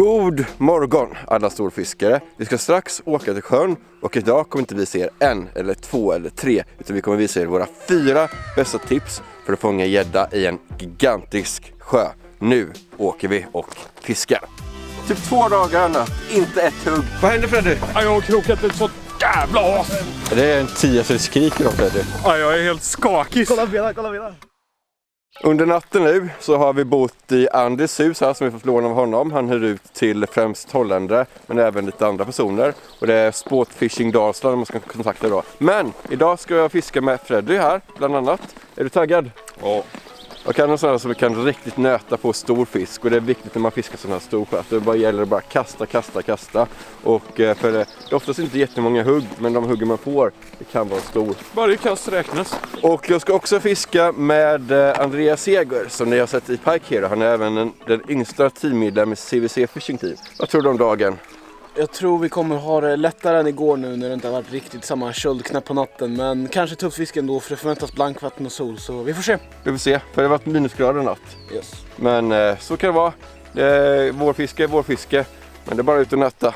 God morgon alla storfiskare. Vi ska strax åka till sjön och idag kommer inte vi se er 1 eller 2 eller 3 utan vi kommer visa er våra 4 bästa tips för att fånga gädda i en gigantisk sjö. Nu åker vi och fiskar. Typ 2 dagar natt, inte ett hugg. Vad händer Freddy? Jag har krokat ett sånt jävla as. Det är en 10 skriker då Freddy. Jag är helt skakig. Kolla benen. Under natten nu så har vi bott i Andys hus här som vi fått låna av honom. Han hyr ut till främst holländare men även lite andra personer. Och det är Sportfishing Dalsland man ska kontakta då. Men idag ska jag fiska med Freddy här bland annat. Är du taggad? Ja. Och kan någon som kan riktigt nöta på stor fisk. Och det är viktigt när man fiskar sådana här stor sjö. Det bara gäller att bara kasta. Och för det är oftast inte jättemånga hugg. Men de hugger man får, det kan vara stor. Varje kast räknas. Och jag ska också fiska med Andreas Seger som ni har sett i Pike Hero. Han är även den yngsta teammedlemmen i CVC Fishing Team. Vad tror du om dagen? Jag tror vi kommer ha det lättare än igår nu när det inte har varit riktigt samma köldknapp på natten. Men kanske tuff fisk ändå för det förväntas blankvatten och sol. Så vi får se. Vi får se, för det har varit minusgrader natt. Yes. Men så kan det vara. Vårfiske är vårfiske. Men det är bara ut och nöta.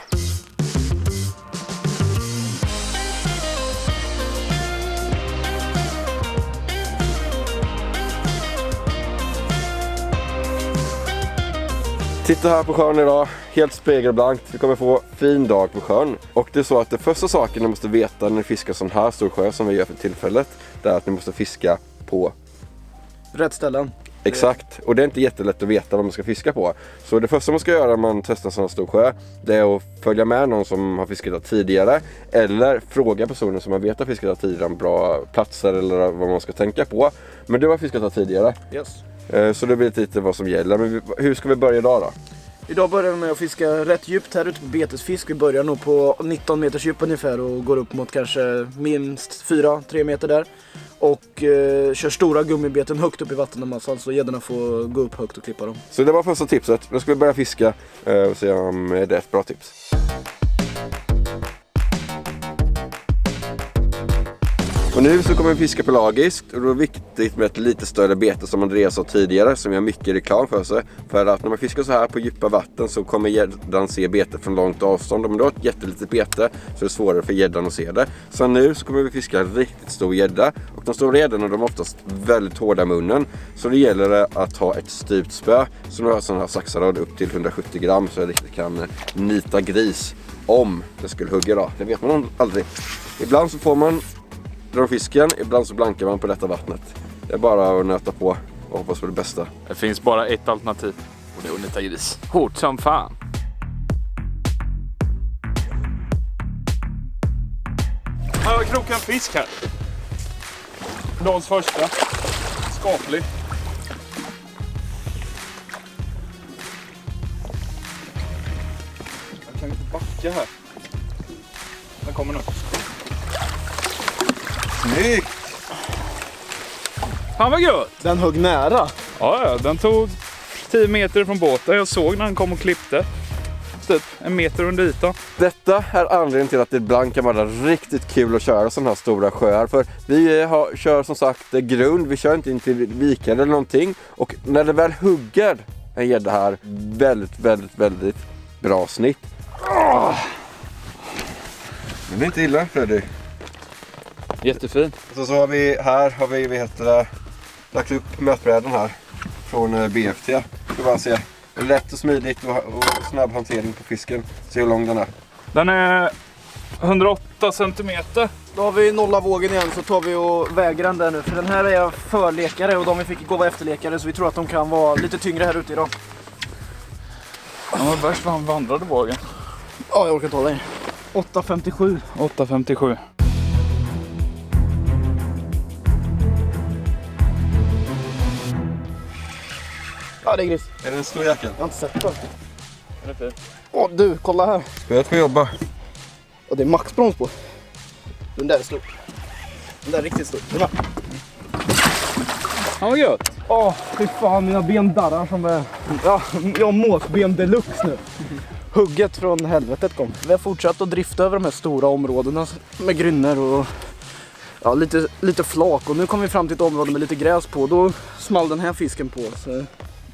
Titta här på sjön idag, helt spegelblankt. Vi kommer få fin dag på sjön. Och det är så att det första saken ni måste veta när ni fiskar sån här stor sjö som vi gör för tillfället, det är att ni måste fiska på Rätt ställen. Exakt, och det är inte jättelätt att veta vad man ska fiska på. Så det första man ska göra när man testar sån här stor sjö, det är att följa med någon som har fiskat där tidigare. Eller fråga personen som man vet har fiskat där tidigare om bra platser eller vad man ska tänka på. Men du har fiskat där tidigare. Yes. Så det blir lite vad som gäller. Men hur ska vi börja idag då? Idag börjar vi med att fiska rätt djupt här ute på betesfisk. Vi börjar nog på 19 meters djup ungefär och går upp mot kanske minst 4-3 meter där. Och kör stora gummibeten högt upp i vattenmassan så gäddorna får gå upp högt och klippa dem. Så det var första tipset. Nu ska vi börja fiska och se om det är ett bra tips. Och nu så kommer vi fiska pelagiskt och då är det viktigt med ett lite större bete som Andreas sa tidigare som vi har mycket reklam för sig. För att när man fiskar så här på djupa vatten så kommer gäddan se betet från långt avstånd. Om du har ett jättelitet bete så är det svårare för gäddan att se det. Så nu så kommer vi fiska en riktigt stor gädda. Och de stora gäddorna de är oftast väldigt hårda i munnen. Så det gäller att ha ett styvt spö. Så nu har jag sån här saxarad upp till 170 gram så jag riktigt kan nita gris om det skulle hugga då. Det vet man aldrig. Ibland så får man drar fisken, ibland så blankar man på detta vattnet. Det är bara att nöta på och hoppas på det bästa. Det finns bara ett alternativ och det är att nita gris. Hårt som fan. Jag krokar en fisk här. Dagens första. Skaplig. Jag kan inte backa här. Den kommer nu. Snyggt! Fan vad gött! Den högg nära. Ja, den tog 10 meter från båten. Jag såg när den kom och klippte. Typ 1 meter under ytan. Detta är anledningen till att det ibland kan vara riktigt kul att köra sådana här stora sjöar. För vi kör som sagt grund, vi kör inte in till vikar eller någonting. Och när det väl hugger en gädda här, väldigt bra snitt. Det blir inte illa Freddy. Jättefin. Så har vi lagt upp mötbrädan här från BFT. Ska bara se. Lätt och smidigt och snabb hantering på fisken. Se hur lång den är. Den är 108 centimeter. Då har vi nollat vågen igen så tar vi och väger den där nu. För den här är förlekare och de vi fick igår var efterlekare så vi tror att de kan vara lite tyngre här ute idag. Ja, men värst vad han vandrade vågen. Ja, jag orkar ta dig. 8,57. 8,57. Ja, det är gris. Är det en stor jäkel? Jag har inte sett den. Den är fin. Åh, du, kolla här. Spöet får jobba. Och det är maxbrons på. Den där är stor. Den där är riktigt stor. Den där. Ja, vad gött. Åh, fy fan, mina ben darrar som är... Ja, jag har måsben deluxe nu. Hugget från helvetet kom. Vi har fortsatt att drifta över de här stora områdena med grynnor och ja, lite flak. Och nu kommer vi fram till ett område med lite gräs på. Då small den här fisken på. Så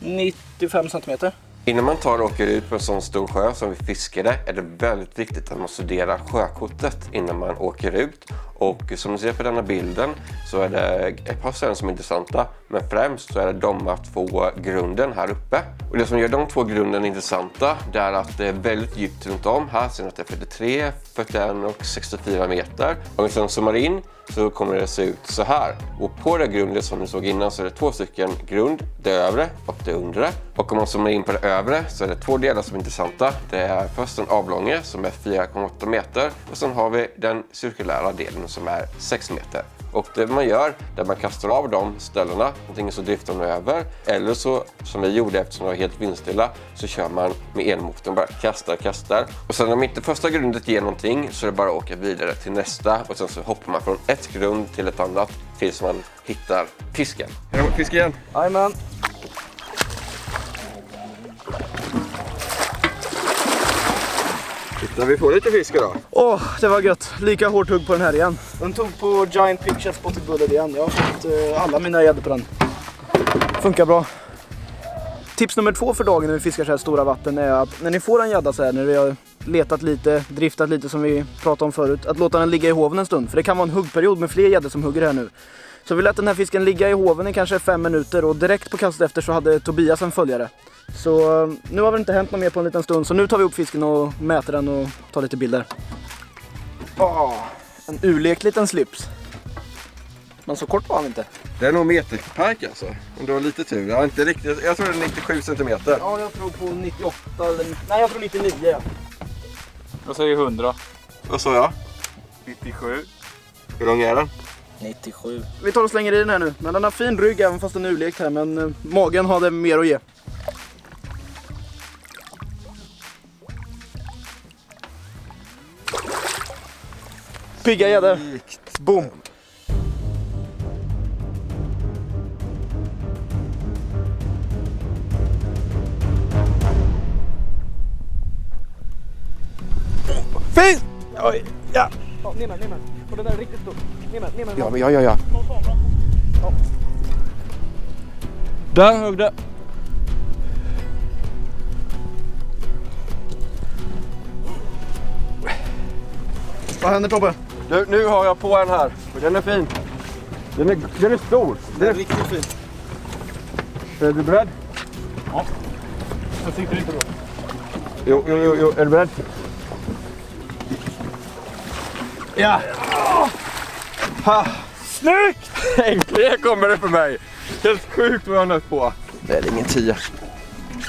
95 centimeter. Innan man tar och åker ut på en sån stor sjö som vi fiskade är det väldigt viktigt att man studerar sjökortet innan man åker ut. Och som ni ser på denna bilden så är det ett par ställen som är intressanta. Men främst så är det de här 2 grunden här uppe. Och det som gör de 2 grunden intressanta det är att det är väldigt djupt runt om. Här ser ni att det är 43, 41 och 64 meter. Om vi sedan zoomar in så kommer det se ut så här. Och på det grundet som ni såg innan så är det 2 stycken grund, det övre och det undre. Och om man zoomar in på det övre så är det 2 delar som är intressanta. Det är först en avlånge som är 4,8 meter och sen har vi den cirkulära delen som är 6 meter. Och det man gör, där man kastar av de ställena, antingen så driftar man över eller så, som vi gjorde eftersom det var helt vindstilla, så kör man med elmotorn bara kastar. Och sen om inte första grundet ger någonting så är det bara att åka vidare till nästa och sen så hoppar man från ett grund till ett annat tills man hittar fisken. Fisk igen? Jajamän. Titta, vi får lite fisk idag. Det var gött. Lika hårt hugg på den här igen. Den tog på Giant Picture Spotted Bullet igen. Jag har fått alla mina gäddor på den. Funkar bra. Tips nummer 2 för dagen när vi fiskar så här stora vatten är att när ni får en gädda så här, när vi har letat lite, driftat lite som vi pratade om förut, att låta den ligga i hoven en stund. För det kan vara en huggperiod med fler gäddor som hugger här nu. Så vi lät den här fisken ligga i hoven i kanske 5 minuter och direkt på kastet efter så hade Tobias en följare. Så nu har det inte hänt något mer på en liten stund, så nu tar vi upp fisken och mäter den och tar lite bilder. En urlek liten slips. Men så kort var han inte. Det är nog meterpark alltså, om du har lite tur. Jag, inte riktigt, jag tror det är 97 centimeter. Ja, jag tror på 98 eller... Nej, jag tror 99. Ja. Jag säger 100. Vad sa jag? 97. Hur lång är den? 97. Vi tar och slänger i den här nu. Men den har fin rygg även fast den är urlekt här. Men magen har det mer att ge. Pigga gäddor. Boom. Fin! Oj, ja. Ner med. Och den där är riktigt stor. Ner med. Ja. Ja. Där högg det. Vad händer, Tobbe? Nu har jag på en här. Och den är fin. Den är stor. Den är riktigt fin. Är du beredd? Ja. Jag tyckte det inte bra. Jo. Är du beredd? Ja. Snyggt! Äntligen kommer det för mig. Helt sjukt vad jag har nött på. Det är ingen 10.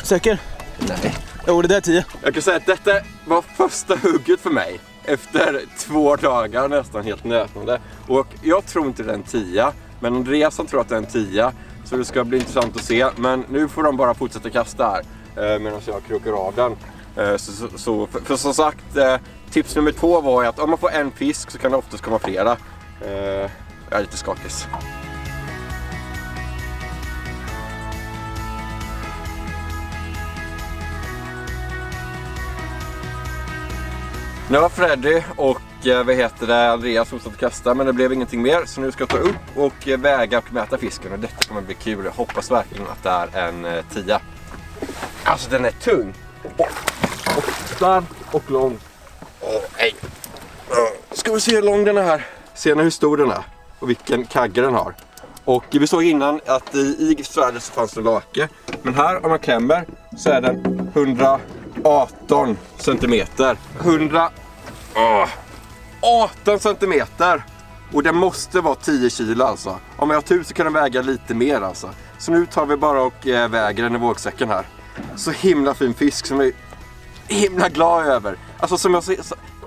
Säker? Nej. Jo, det där är 10. Jag kan säga att detta var första hugget för mig. Efter 2 dagar nästan helt nötande. Och jag tror inte det är en 10. Men Andreas tror att det är en 10. Så det ska bli intressant att se. Men nu får de bara fortsätta kasta här. Medan jag krokar av den. För som sagt, tips nummer 2 var att om man får en fisk så kan det oftast komma flera. Jag är lite skakis. Nu var Freddy och Andreas fortsatte kasta, men det blev ingenting mer. Så nu ska jag ta upp och väga och mäta fisken och detta kommer bli kul. Jag hoppas verkligen att det är en 10. Alltså den är tung. Och stark och lång. Nej. Ska vi se hur lång den är här. Ser ni hur stor den är och vilken kagge den har. Och vi såg innan att i Sverige så fanns det lake. Men här om man klämmer så är den 118 centimeter. 118 centimeter. Och det måste vara 10 kilo alltså. Om jag har tur så kan den väga lite mer alltså. Så nu tar vi bara och väger den i vågsäcken här. Så himla fin fisk som jag är himla glad över. Alltså som jag ser,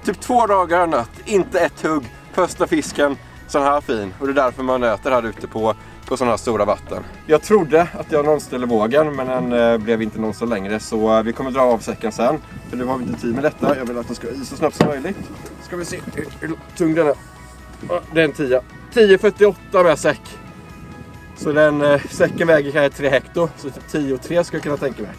typ 2 dagar har nött, inte ett hugg. Första fisken sån här fin. Och det är därför man nöter här ute på sådana här stora vatten. Jag trodde att jag nollställde vågen, men den blev inte någon så längre. Så vi kommer dra av säcken sen. För nu har vi inte tid med detta. Jag vill att den ska i så snabbt som möjligt. Ska vi se hur tung den är. Det är en 10. 10,48 med säck. Så den säcken väger kanske 3 hekto. Så 10,3 ska jag kunna tänka mig.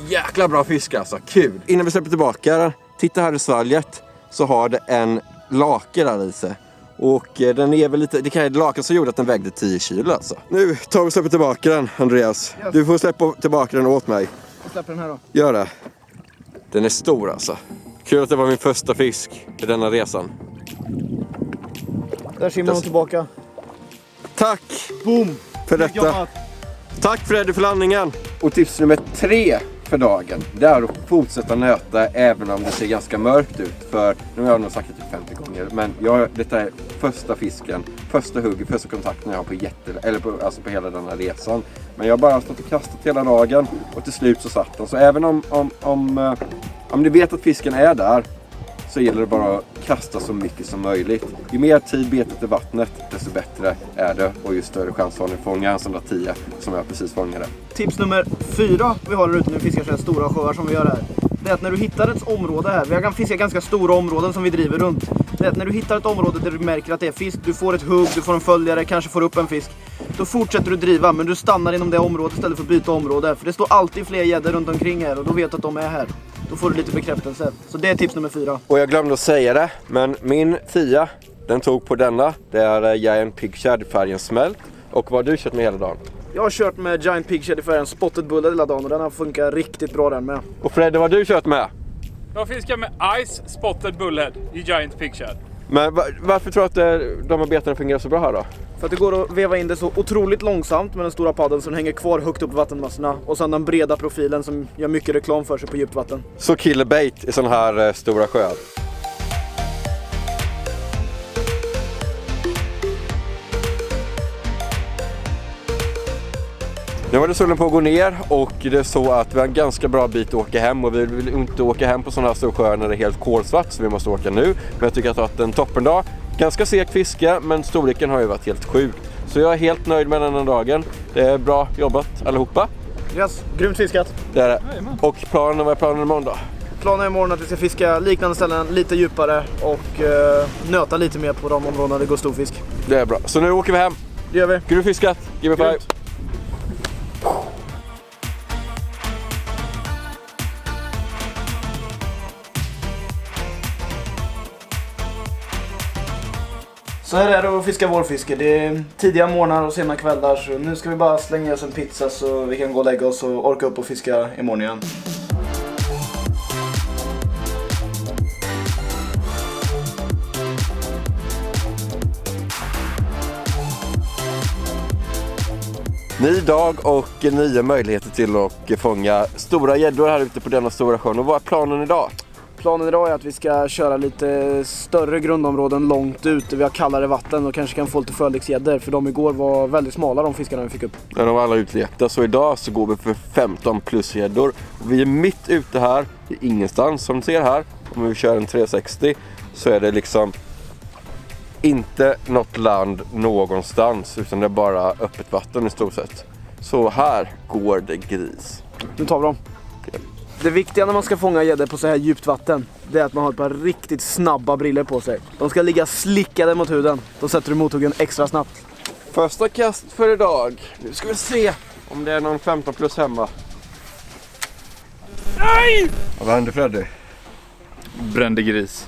Jäkla bra fisk alltså. Kul. Innan vi släpper tillbaka den. Titta här i svalget. Så har det en lake där i sig. Och den är väl lite, det kan vara laken som gjorde att den vägde 10 kilo alltså. Nu tar vi och släpper tillbaka den, Andreas. Yes. Du får släppa tillbaka den åt mig. Jag släpper den här då. Gör det. Den är stor alltså. Kul att det var min första fisk i denna resan. Där simmar hon tillbaka. Tack Boom! för detta. Tack Freddy för landningen. Och tips nummer 3 för dagen, det är att fortsätta nöta även om det ser ganska mörkt ut. För nu har jag nog sagt det typ 50 gånger, men detta är första fisken, första hugget, första kontakten jag har på på hela denna resan. Men jag har bara stått och kastat hela dagen och till slut så satt den. Så även om ni vet att fisken är där, så gäller det bara att kasta så mycket som möjligt. Ju mer tid betet i vattnet, desto bättre är det. Och ju större chans har ni att fånga en sån där 10 som jag precis fångade. Tips nummer 4 vi har där ute när vi fiskar så här stora sjöar som vi gör här. Det är att när du hittar ett område här, vi kan fiska ganska stora områden som vi driver runt. Det är att när du hittar ett område där du märker att det är fisk, du får ett hugg, du får en följare, kanske får upp en fisk. Då fortsätter du driva, men du stannar inom det området istället för att byta område. För det står alltid fler gäddor runt omkring här och då vet du att de är här. Då får du lite bekräftelse. Så det är tips nummer 4. Och jag glömde att säga det, men min 10, den tog på denna. Det är Giant Pig Shad i färgen smält. Och vad har du kört med hela dagen? Jag har kört med Giant Pig Shad i färgen Spotted Bullhead hela dagen och den har funkat riktigt bra den med. Och Freddy, vad har du kört med? Jag fiskar med Ice Spotted Bullhead i Giant Pig Shad. Men varför tror du att de här betarna fungerar så bra här då? För att det går att veva in det så otroligt långsamt med den stora paddeln som hänger kvar högt upp i vattenmassorna. Och sen den breda profilen som gör mycket reklam för sig på djupt vatten. Så killer bait i sådana här stora sjöar. Nu var det solen på att gå ner och det är så att vi har en ganska bra bit att åka hem och vi vill inte åka hem på sådana här stora sjöar när det är helt kolsvart, så vi måste åka nu. Men jag tycker att det har varit en toppendag. Ganska segt fiske, men storleken har ju varit helt sjuk. Så jag är helt nöjd med den här dagen. Det är bra jobbat allihopa. Yes, grymt fiskat. Det är det. Och vad är planen imorgon då? Planen är imorgon att vi ska fiska liknande ställen lite djupare och nöta lite mer på de områdena där det går storfisk. Det är bra. Så nu åker vi hem. Det gör vi. Grymt fiskat. Give me 5. Så här är det att fiska vårfiske. Det är tidiga morgnar och sena kvällar, så nu ska vi bara slänga oss en pizza så vi kan gå och lägga oss och orka upp och fiska imorgon igen. Ny dag och nya möjligheter till att fånga stora gäddor här ute på denna stora sjön. Och vad är planen idag? Planen idag är att vi ska köra lite större grundområden långt ut där vi har kallare vatten och kanske kan få lite förliksgäddor, för de igår var väldigt smala, de fiskarna vi fick upp. Ja, de var alla utlekta, så idag så går vi för 15 plus gäddor. Vi är mitt ute här, det är ingenstans som ni ser här. Om vi kör en 360 så är det liksom inte något land någonstans, utan det är bara öppet vatten i stort sett. Så här går det gris. Nu tar vi dem. Det viktiga när man ska fånga gäddor på så här djupt vatten, det är att man har ett par riktigt snabba briller på sig. De ska ligga slickade mot huden. Då sätter du mothuggen extra snabbt. Första kast för idag. Nu ska vi se om det är någon 15 plus hemma. Nej! Vad hände Freddy? Brände gris.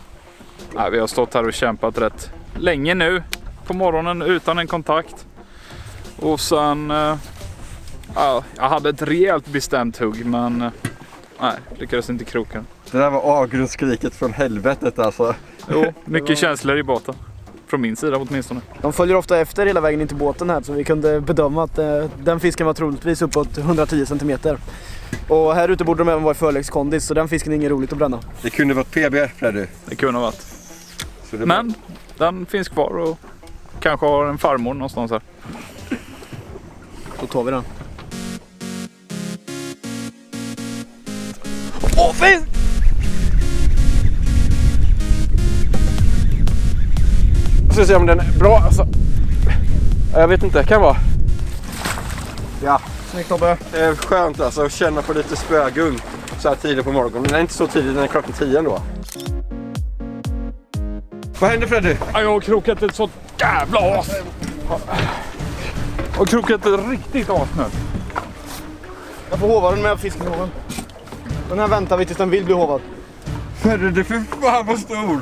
Nej, vi har stått här och kämpat rätt länge nu på morgonen utan en kontakt. Och sen... jag hade ett rejält bestämt hugg, men... nej, lyckades inte kroka. Det där var avgrundsskriket från helvetet alltså. Jo, mycket känslor i båten. Från min sida åtminstone. De följer ofta efter hela vägen in till båten här, så vi kunde bedöma att den fisken var troligtvis uppåt 110 cm. Och här ute borde de även vara i förläggskondis, så den fisken är inget roligt att bränna. Det kunde varit PB, Freddy. Det kunde ha varit. Men den finns kvar och kanske har en farmor någonstans här. Då tar vi den. Åh, fisk! Jag ska se om den är bra alltså. Jag vet inte, det kan vara. Ja, snyggt Tobbe. Det är skönt alltså att känna på lite spögung så här tidigt på morgonen. Den är inte så tidigt, den är klockan 10 ändå. Vad händer Freddy? Jag har krokat ett sånt jävla as. Jag har krokat ett riktigt as nu. Jag får hova den med fiskenhoven. Den här väntar vi tills den vill bli hovad. Freddy, det är för fan vad stor.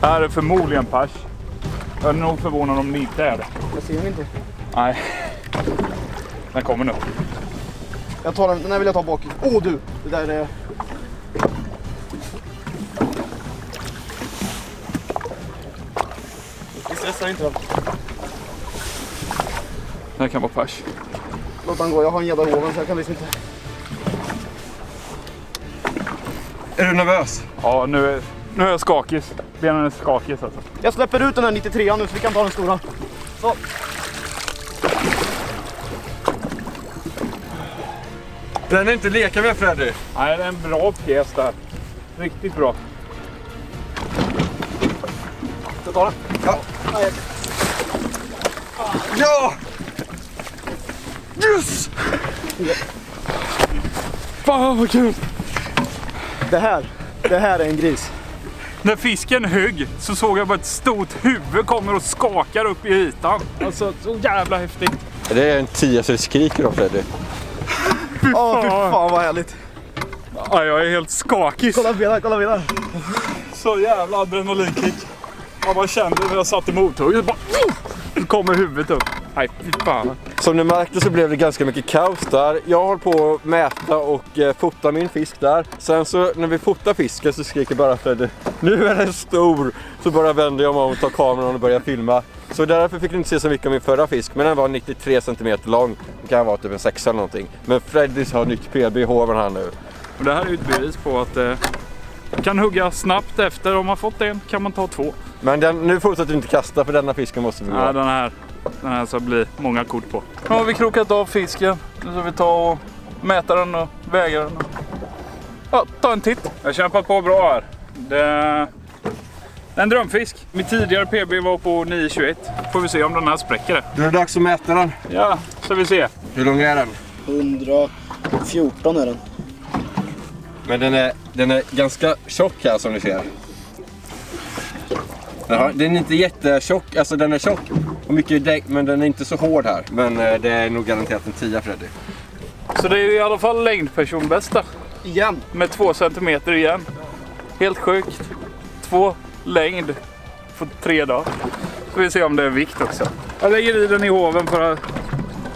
Här är förmodligen pers. Jag är nog förvånad om det inte är det. Jag ser den inte. Nej. Den kommer nu. Jag tar den här vill jag ta bak. Åh du, det där är... Vi stressar inte väl? Det här kan vara pers. Låt han gå, jag har en jävla hoven så jag kan liksom inte... Är du nervös? Ja, nu är jag skakig. Benen är skakig alltså. Jag släpper ut den här 93an nu så vi kan ta den stora. Så. Den är inte leka med, Freddy. Nej, det är en bra pjäs där. Riktigt bra. Så tar den. Ja! Ja! Yes! Fan vad kul! Det här är en gris. När fisken högg så såg jag bara ett stort huvud kommer och skakar upp i ytan. Alltså så jävla häftigt. Det är en 10 så det skriker då, Freddy. Åh, fy fan vad härligt. Ja, jag är helt skakig. Kolla benen. Så jävla adrenalinkick. Jag bara kände när jag satt i mothugget. Bara, så kommer huvudet upp. Nej, fy fan. Som ni märkte så blev det ganska mycket kaos där. Jag håller på att mäta och fota min fisk där. Sen så när vi fotar fisken så skriker bara Freddy, nu är den stor. Så bara vänder jag mig om och tar kameran och börjar filma. Så därför fick ni inte se så mycket av min förra fisk. Men den var 93 cm lång. Det kan vara typ en 6 eller någonting. Men Freddys har nytt PB i hoven här nu. Och det här är ju ett bevis på att man kan hugga snabbt efter. Om man fått en kan man ta 2. Men nu fortsätter vi inte kasta för denna fisken måste vi Ja, den här ska bli många kort på. Nu har vi krokat av fisken. Nu ska vi ta och mäta den och väga den. Ja, ta en titt. Jag har kämpat på bra här. Det är en drömfisk. Mitt tidigare PB var på 9,21. Får vi se om den här spräcker det. Nu är det dags att mäta den. Ja, så vi se. Hur lång är den? 114 är den. Men den är ganska tjock här som ni ser. Jaha, den är inte jättetjock, alltså den är tjock och mycket däck, men den är inte så hård här. Men det är nog garanterat en 10, Freddy. Så det är ju i alla fall längdpersonbästa. Igen. Med 2 centimeter igen. Helt sjukt. 2 längd på 3 dagar. Så vi ser om det är vikt också. Jag lägger i den i hoven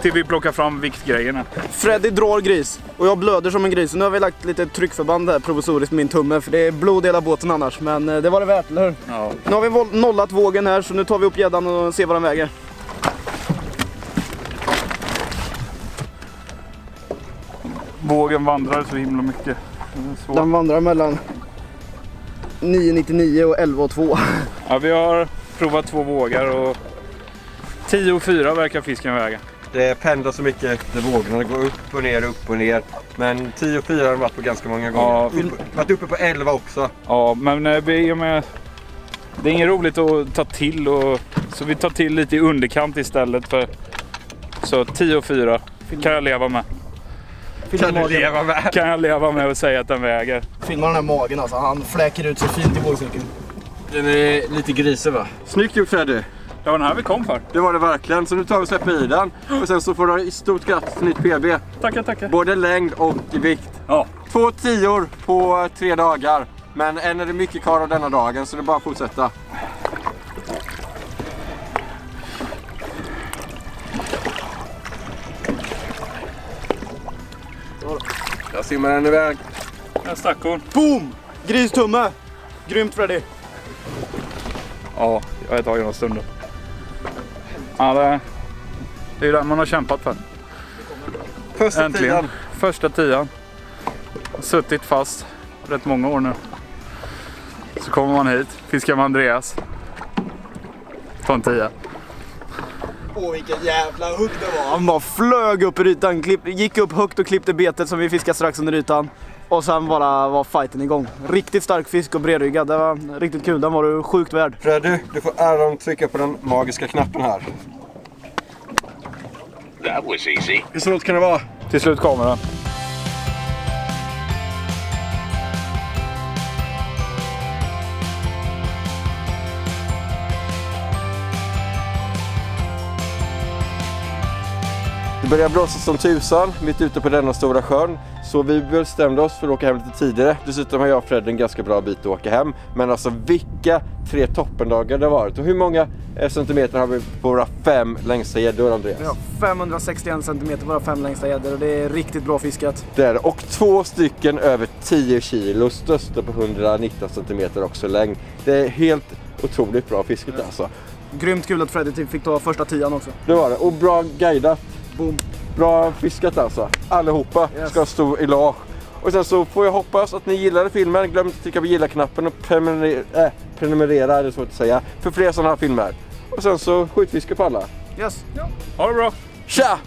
till vi plockar fram viktgrejerna. Freddy drar gris och jag blöder som en gris. Nu har vi lagt lite tryckförband här provisoriskt med min tumme för det är blod i hela båten annars. Men det var det värt, eller hur? Ja. Nu har vi nollat vågen här så nu tar vi upp gäddan och ser vad den väger. Vågen vandrar så himla mycket. Den vandrar mellan 9,99 och 11,2. Ja, vi har provat 2 vågar och 10,4 verkar fisken väga. Det pendlar så mycket, det vågorna går upp och ner. Men 10,4 har de varit på ganska många gånger. Ja. Varit uppe på 11 också. Ja, men det är inget roligt att ta till så vi tar till lite i underkant istället för så 10,4 kan jag leva med. Kan jag leva med och säga att den väger. Filma den här magen alltså, han fläker ut så fint i vågcirkeln. Den är lite grisig, va? Snyggt gjort, Freddy. Det var den här vi kom för. Det var det verkligen. Så nu tar vi och släpper i den. Och sen så får du stort grattis till nytt PB. Tackar. Både längd och vikt. Ja. 2 10 på 3 dagar. Men än är det mycket kvar av denna dagen så det är bara att fortsätta. Jag simmar den iväg. Där stack hon. Boom! Gristumme! Grymt, Freddy. Ja, jag har tagit några stunder. Ja, det är ju den man har kämpat för. Första Äntligen. 10. Första 10. Suttit fast rätt många år nu. Så kommer man hit, fiskar med Andreas. På en 10. Åh, vilken jävla hugg det var. Han bara flög upp i ytan, gick upp högt och klippte betet som vi fiskade strax under ytan. Och sen bara var fighten igång. Riktigt stark fisk och bredryggad. Det var riktigt kul, den var du sjukt värd. Freddy, du får äran trycka på den magiska knappen här. That was easy. Hur svårt kan det vara? Till slut kommer den. Det börjar blåsa som tusan mitt ute på denna stora sjön. Så vi bestämde oss för att åka hem lite tidigare. Dessutom har jag och Fred en ganska bra bit att åka hem. Men alltså vilka 3 toppendagar det har varit. Och hur många centimeter har vi på våra 5 längsta gäddor, Andreas? Ja, 561 centimeter våra 5 längsta gäddor och det är riktigt bra fiskat. Det är det. Och 2 stycken över 10 kilo. Största på 119 centimeter också längd. Det är helt otroligt bra fisket alltså. Grymt kul att Freddy fick ta första 10:an också. Det var det. Och bra guidat. Boom. Bra fiskat alltså. Allihopa ska stå i lag. Och sen så får jag hoppas att ni gillade filmen. Glöm inte att trycka på gilla-knappen och prenumerera, det är svårt att säga, för fler sådana här filmer. Och sen så skitfiske på alla. Yes. Ha det bra! Tja!